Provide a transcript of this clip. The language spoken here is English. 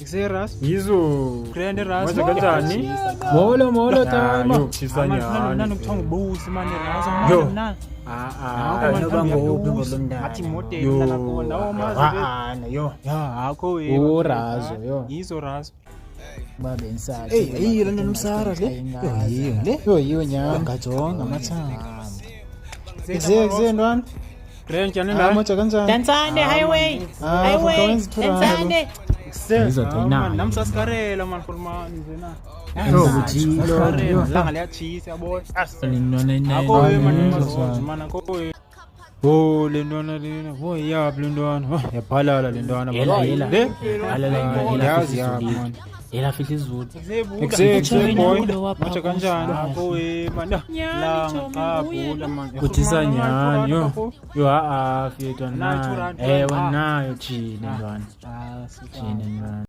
Serious? Yizo. Grand Ras. Manje kanjani? Molo time. Yo, shisanyana. Nani kuthanga ubusi manje Ras. Yo. Nani? Noba ngophi ngolomndana. Athi motel lana khona omazi. Yo. Ya, akho wena. Urazo yo. Yizo Ras. Babe insala. Hey, lento nomsara le. Yo yiyo nyama. Ngajonga amathanga. Kuze ntwana. Grand njani La la? moja kanjani? Dansane highway. Highway. Dansane. Namsaskarela man formani nzena. Yo kujilo. Langa liyachisa yabo. Lentwana Akho wena man mazonzo man akho wena. Oh lentwana lena. Oh yapi lentwana. Oh yaphalala lentwana. Yela. Le? Alala Yazi yapi man. Yela fihla izulu. Ekuse boy. Macha kanjani? Akho wena man. Langa qabula man. Kuthisanyana yo. Yo fiyetwa na. Ewe nayo chini ntwana. Chini ntwana.